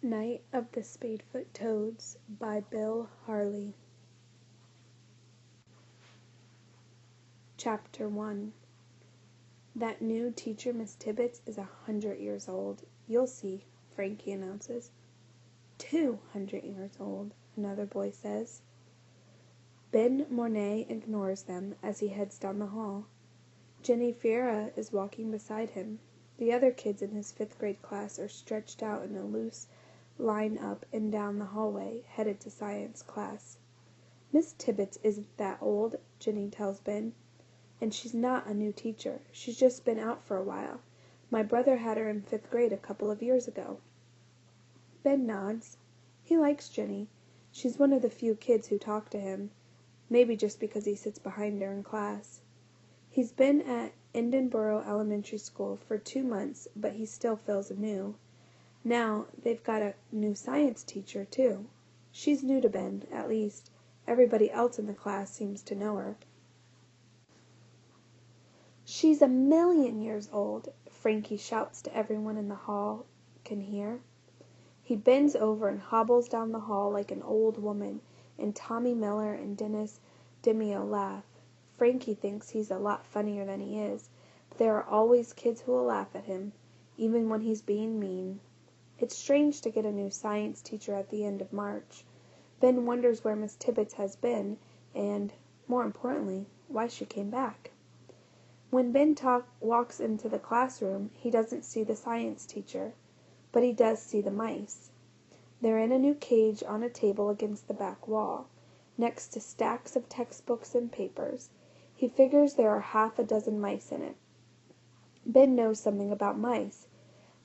Night of the Spadfoot Toads by Bill Harley. Chapter 1. That new teacher, Miss Tibbets, is 100 years old. You'll see, Frankie announces. 200 years old, another boy says. Ben Mornay ignores them as he heads down the hall. Jenny Fiera is walking beside him. The other kids in his 5th grade class are stretched out in a loose line up and down the hallway, headed to science class. Miss Tibbets isn't that old, Jenny tells Ben. And she's not a new teacher. She's just been out for a while. My brother had her in 5th grade a couple of years ago. Ben nods. He likes Jenny. She's one of the few kids who talk to him, maybe just because he sits behind her in class. He's been at Edinburgh Elementary School for 2 months, but he still feels anew. Now they've got a new science teacher, too. She's new to Ben, at least. Everybody else in the class seems to know her. She's 1,000,000 years old, Frankie shouts to everyone in the hall can hear. He bends over and hobbles down the hall like an old woman, and Tommy Miller and Dennis Demio laugh. Frankie thinks he's a lot funnier than he is, but there are always kids who will laugh at him, even when he's being mean. It's strange to get a new science teacher at the end of March. Ben wonders where Miss Tibbets has been, and, more importantly, why she came back. When Ben walks into the classroom, he doesn't see the science teacher, but he does see the mice. They're in a new cage on a table against the back wall, next to stacks of textbooks and papers. He figures there are 6 mice in it. Ben knows something about mice,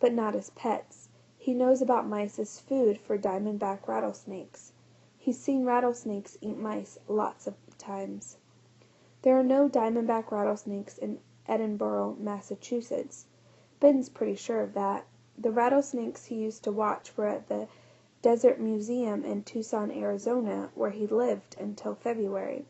but not as pets. He knows about mice as food for diamondback rattlesnakes. He's seen rattlesnakes eat mice lots of times. There are no diamondback rattlesnakes in Edinburgh, Massachusetts. Ben's pretty sure of that. The rattlesnakes he used to watch were at the Desert Museum in Tucson, Arizona, where he lived until February,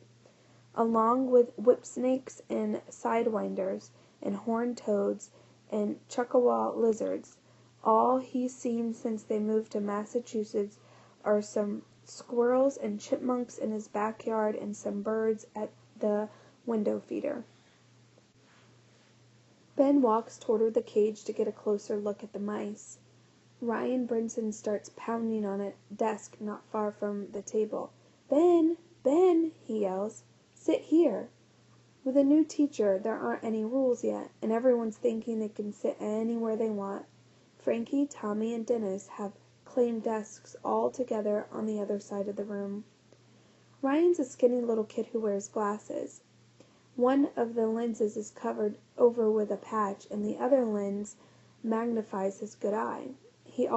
along with whipsnakes and sidewinders and horned toads and Choctaw lizards. All he's seen since they moved to Massachusetts are some squirrels and chipmunks in his backyard and some birds at the window feeder. Ben walks toward the cage to get a closer look at the mice. Ryan Brinson starts pounding on a desk not far from the table. "Ben! Ben!" he yells. "Sit here!" With a new teacher, there aren't any rules yet, and everyone's thinking they can sit anywhere they want. Frankie, Tommy, and Dennis have claimed desks all together on the other side of the room. Ryan's a skinny little kid who wears glasses. One of the lenses is covered over with a patch, and the other lens magnifies his good eye. He's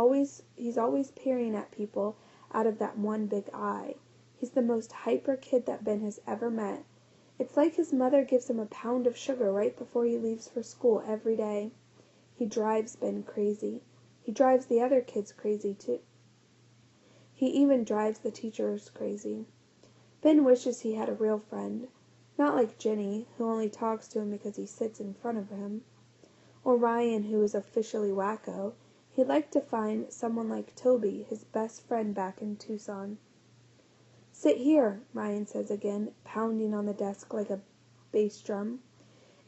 always peering at people out of that one big eye. He's the most hyper kid that Ben has ever met. It's like his mother gives him a pound of sugar right before he leaves for school every day. He drives Ben crazy. He drives the other kids crazy, too. He even drives the teachers crazy. Ben wishes he had a real friend. Not like Jenny, who only talks to him because he sits in front of him. Or Ryan, who is officially wacko. He'd like to find someone like Toby, his best friend back in Tucson. "Sit here," Ryan says again, pounding on the desk like a bass drum.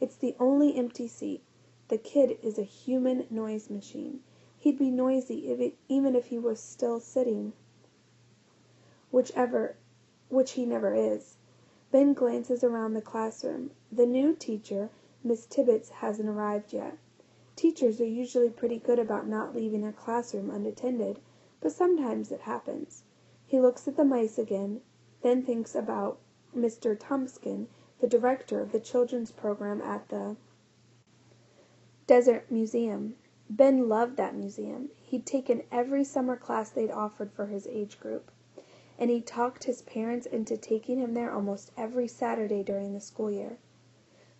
It's the only empty seat. The kid is a human noise machine. He'd be noisy even if he was still sitting, which he never is. Ben glances around the classroom. The new teacher, Miss Tibbets, hasn't arrived yet. Teachers are usually pretty good about not leaving a classroom unattended, but sometimes it happens. He looks at the mice again, then thinks about Mr. Tompkins, the director of the children's program at the Desert Museum. Ben loved that museum. He'd taken every summer class they'd offered for his age group, and he talked his parents into taking him there almost every Saturday during the school year.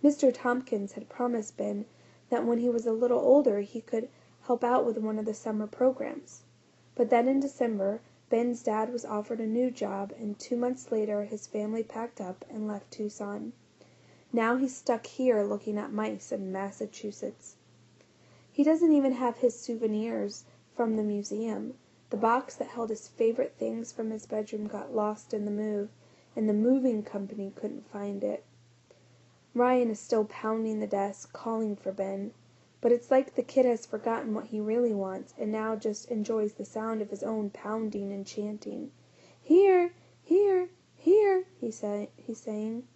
Mr. Tompkins had promised Ben that when he was a little older he could help out with one of the summer programs. But then in December, Ben's dad was offered a new job, and 2 months later his family packed up and left Tucson. Now he's stuck here looking at mice in Massachusetts. He doesn't even have his souvenirs from the museum. The box that held his favorite things from his bedroom got lost in the move, and the moving company couldn't find it. Ryan is still pounding the desk, calling for Ben, but it's like the kid has forgotten what he really wants and now just enjoys the sound of his own pounding and chanting. "Here, here, here," he's saying.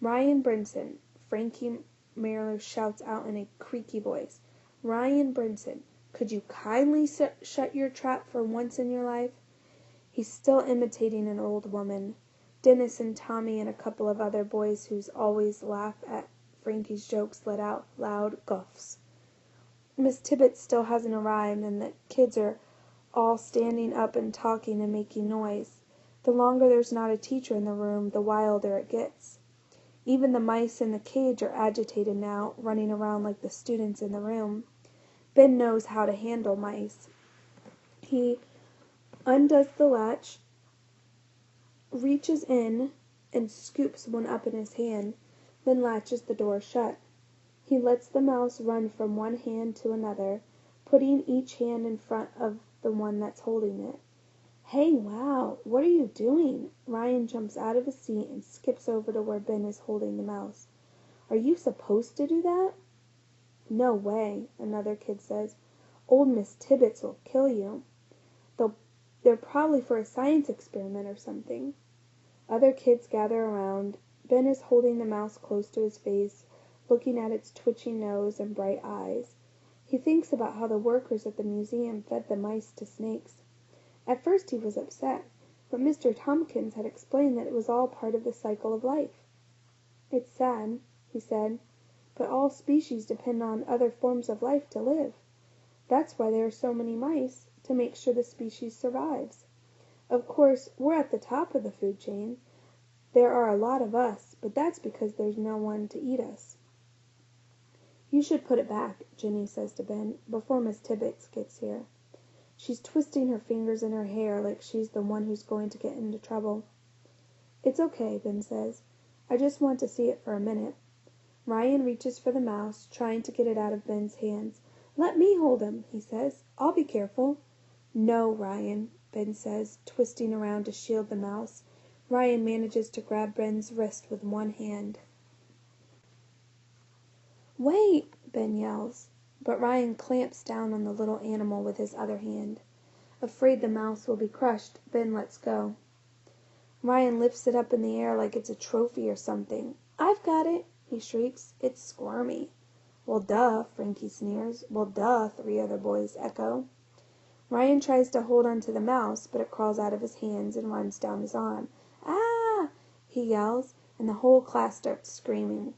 "Ryan Brinson," Frankie Merrill shouts out in a creaky voice. "Ryan Brinson, could you kindly shut your trap for once in your life?" He's still imitating an old woman. Dennis and Tommy and a couple of other boys who always laugh at Frankie's jokes let out loud guffaws. Miss Tibbetts still hasn't arrived, and the kids are all standing up and talking and making noise. The longer there's not a teacher in the room, the wilder it gets. Even the mice in the cage are agitated now, running around like the students in the room. Ben knows how to handle mice. He undoes the latch, reaches in and scoops one up in his hand, then latches the door shut. He lets the mouse run from one hand to another, putting each hand in front of the one that's holding it. "Hey, wow, what are you doing?" Ryan jumps out of his seat and skips over to where Ben is holding the mouse. "Are you supposed to do that?" "No way," another kid says. "Old Miss Tibbetts will kill you. They're probably for a science experiment or something." Other kids gather around. Ben is holding the mouse close to his face, looking at its twitching nose and bright eyes. He thinks about how the workers at the museum fed the mice to snakes. At first he was upset, but Mr. Tompkins had explained that it was all part of the cycle of life. "It's sad," he said, "but all species depend on other forms of life to live. That's why there are so many mice, to make sure the species survives. Of course, we're at the top of the food chain. There are a lot of us, but that's because there's no one to eat us." "You should put it back," Ginny says to Ben, "before Miss Tibbetts gets here. She's twisting her fingers in her hair like she's the one who's going to get into trouble." "It's okay," Ben says. "I just want to see it for a minute." Ryan reaches for the mouse, trying to get it out of Ben's hands. "Let me hold him," he says. "I'll be careful." "No, Ryan," Ben says, twisting around to shield the mouse. Ryan manages to grab Ben's wrist with one hand. "Wait!" Ben yells, but Ryan clamps down on the little animal with his other hand. Afraid the mouse will be crushed, Ben lets go. Ryan lifts it up in the air like it's a trophy or something. "I've got it!" he shrieks. "It's squirmy." "Well, duh," Frankie sneers. "Well, duh," three other boys echo. Ryan tries to hold on to the mouse, but it crawls out of his hands and runs down his arm. "Ah!" he yells, and the whole class starts screaming.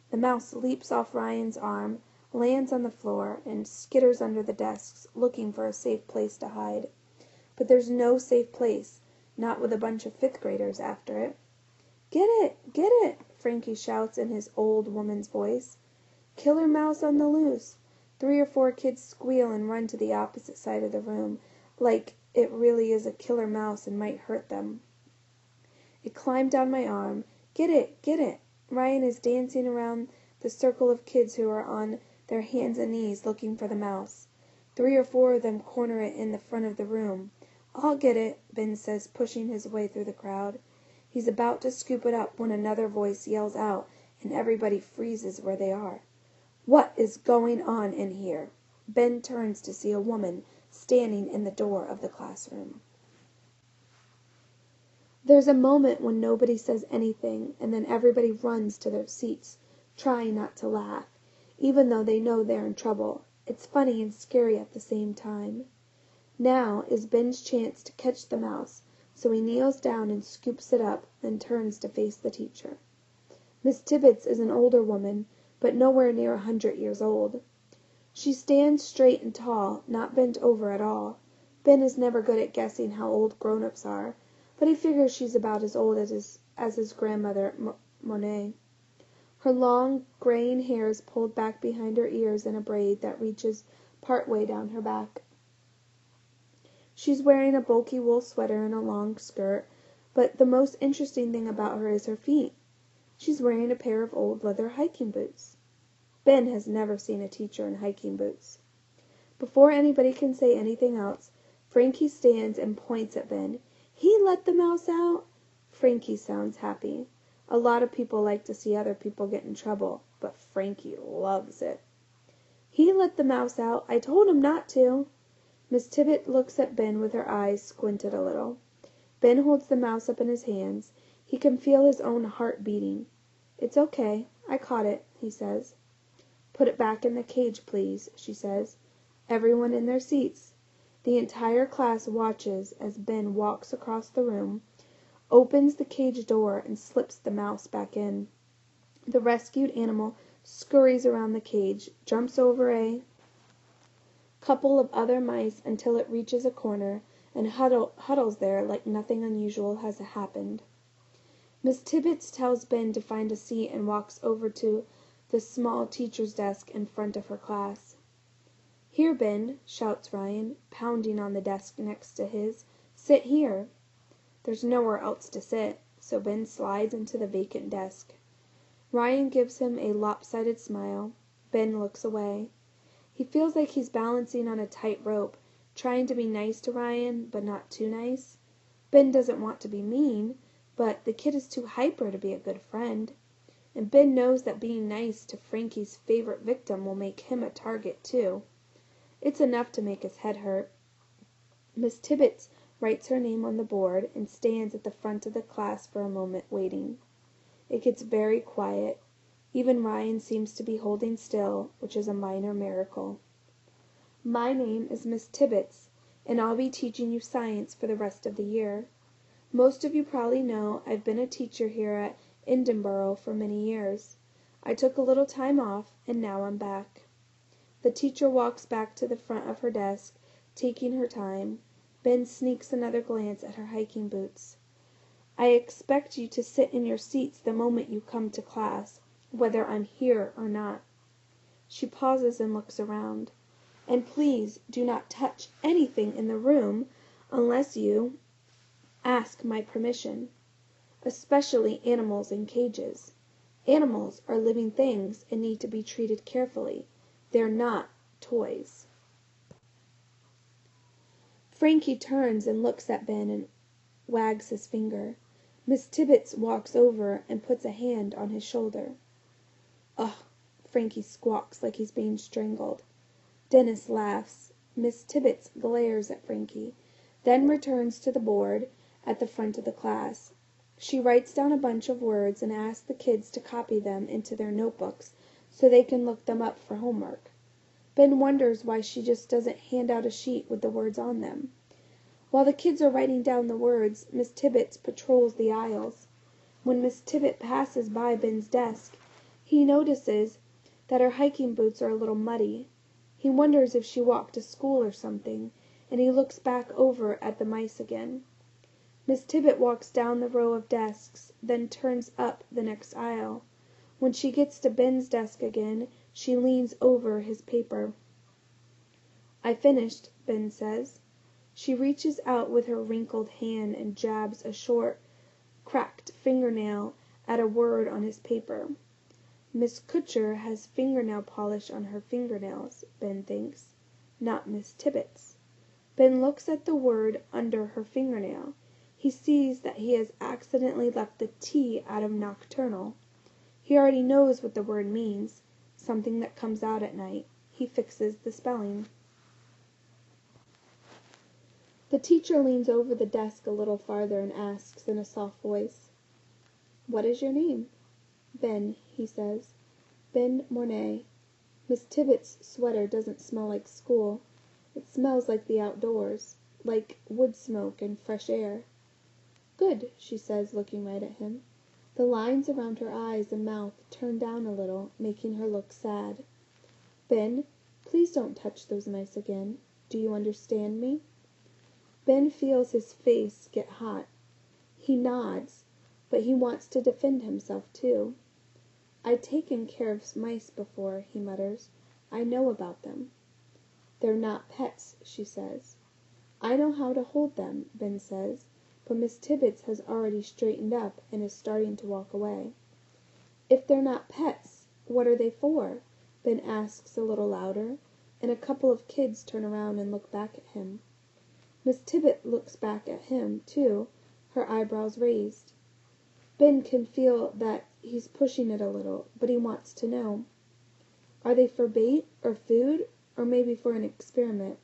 The mouse leaps off Ryan's arm, lands on the floor, and skitters under the desks, looking for a safe place to hide. But there's no safe place, not with a bunch of fifth graders after it. "Get it! Get it!" Frankie shouts in his old woman's voice. "Killer mouse on the loose!" 3 or 4 kids squeal and run to the opposite side of the room, like it really is a killer mouse and might hurt them. It climbed down my arm. "Get it! Get it!" Ryan is dancing around the circle of kids who are on their hands and knees looking for the mouse. 3 or 4 of them corner it in the front of the room. "I'll get it," Ben says, pushing his way through the crowd. He's about to scoop it up when another voice yells out, and everybody freezes where they are. "What is going on in here?" Ben turns to see a woman standing in the door of the classroom. There's a moment when nobody says anything, and then everybody runs to their seats, trying not to laugh, even though they know they're in trouble. It's funny and scary at the same time. Now is Ben's chance to catch the mouse, so he kneels down and scoops it up, then turns to face the teacher. Miss Tibbetts is an older woman, but nowhere near 100 years old. She stands straight and tall, not bent over at all. Ben is never good at guessing how old grown-ups are, but he figures she's about as old as his grandmother, Monet. Her long, graying hair is pulled back behind her ears in a braid that reaches part way down her back. She's wearing a bulky wool sweater and a long skirt, but the most interesting thing about her is her feet. She's wearing a pair of old leather hiking boots. Ben has never seen a teacher in hiking boots. Before anybody can say anything else, Frankie stands and points at Ben. "He let the mouse out?" Frankie sounds happy. A lot of people like to see other people get in trouble, but Frankie loves it. "He let the mouse out. I told him not to." Miss Tibbet looks at Ben with her eyes squinted a little. Ben holds the mouse up in his hands. He can feel his own heart beating. "It's okay. I caught it," he says. "Put it back in the cage, please," she says. Everyone in their seats. The entire class watches as Ben walks across the room, opens the cage door, and slips the mouse back in. The rescued animal scurries around the cage, jumps over a couple of other mice until it reaches a corner, and huddles there like nothing unusual has happened. Miss Tibbet tells Ben to find a seat and walks over to the small teacher's desk in front of her class. "Here, Ben," shouts Ryan, pounding on the desk next to his. "Sit here." There's nowhere else to sit, so Ben slides into the vacant desk. Ryan gives him a lopsided smile. Ben looks away. He feels like he's balancing on a tight rope, trying to be nice to Ryan, but not too nice. Ben doesn't want to be mean, but the kid is too hyper to be a good friend. And Ben knows that being nice to Frankie's favorite victim will make him a target too. It's enough to make his head hurt. Miss Tibbet writes her name on the board and stands at the front of the class for a moment waiting. It gets very quiet. Even Ryan seems to be holding still, which is a minor miracle. "My name is Miss Tibbet, and I'll be teaching you science for the rest of the year. Most of you probably know I've been a teacher here at Edinburgh for many years. I took a little time off, and now I'm back." The teacher walks back to the front of her desk, taking her time. Ben sneaks another glance at her hiking boots. "I expect you to sit in your seats the moment you come to class, whether I'm here or not." She pauses and looks around. "And please do not touch anything in the room unless you ask my permission. Especially animals in cages. Animals are living things and need to be treated carefully. They're not toys." Frankie turns and looks at Ben and wags his finger. Miss Tibbet walks over and puts a hand on his shoulder. "Ugh!" Frankie squawks like he's being strangled. Dennis laughs. Miss Tibbet glares at Frankie, then returns to the board at the front of the class. She writes down a bunch of words and asks the kids to copy them into their notebooks so they can look them up for homework. Ben wonders why she just doesn't hand out a sheet with the words on them. While the kids are writing down the words, Miss Tibbet patrols the aisles. When Miss Tibbet passes by Ben's desk, he notices that her hiking boots are a little muddy. He wonders if she walked to school or something, and he looks back over at the mice again. Miss Tibbet walks down the row of desks, then turns up the next aisle. When she gets to Ben's desk again, she leans over his paper. "I finished," Ben says. She reaches out with her wrinkled hand and jabs a short, cracked fingernail at a word on his paper. Miss Kutcher has fingernail polish on her fingernails, Ben thinks, not Miss Tibbet's. Ben looks at the word under her fingernail. He sees that he has accidentally left the T out of nocturnal. He already knows what the word means, something that comes out at night. He fixes the spelling. The teacher leans over the desk a little farther and asks in a soft voice, "What is your name?" "Ben," he says. "Ben Mornay. Miss Tibbet's sweater doesn't smell like school. It smells like the outdoors, like wood smoke and fresh air." "Good," she says, looking right at him. The lines around her eyes and mouth turn down a little, making her look sad. "Ben, please don't touch those mice again. Do you understand me?" Ben feels his face get hot. He nods, but he wants to defend himself too. "I've taken care of mice before," he mutters. "I know about them." "They're not pets," she says. "I know how to hold them," Ben says, but Miss Tibbet has already straightened up and is starting to walk away. "If they're not pets, what are they for?" Ben asks a little louder, and a couple of kids turn around and look back at him. Miss Tibbet looks back at him, too, her eyebrows raised. Ben can feel that he's pushing it a little, but he wants to know. Are they for bait, or food, or maybe for an experiment?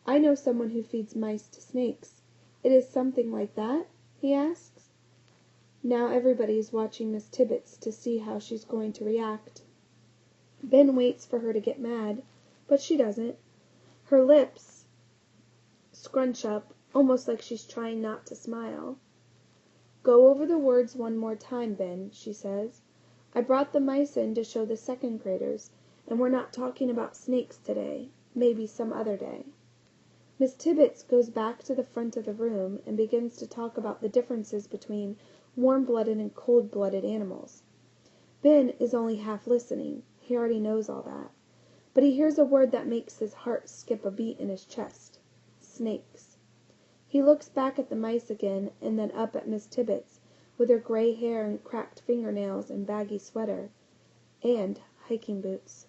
I know someone who feeds mice to snakes. It is something like that? He asks. Now everybody is watching Miss Tibbet to see how she's going to react. Ben waits for her to get mad, but she doesn't. Her lips scrunch up, almost like she's trying not to smile. "Go over the words one more time, Ben," she says. "I brought the mice in to show the second graders, and we're not talking about snakes today. Maybe some other day." Miss Tibbet goes back to the front of the room and begins to talk about the differences between warm-blooded and cold-blooded animals. Ben is only half listening. He already knows all that. But he hears a word that makes his heart skip a beat in his chest. Snakes. He looks back at the mice again, and then up at Miss Tibbet, with her gray hair and cracked fingernails and baggy sweater. And hiking boots.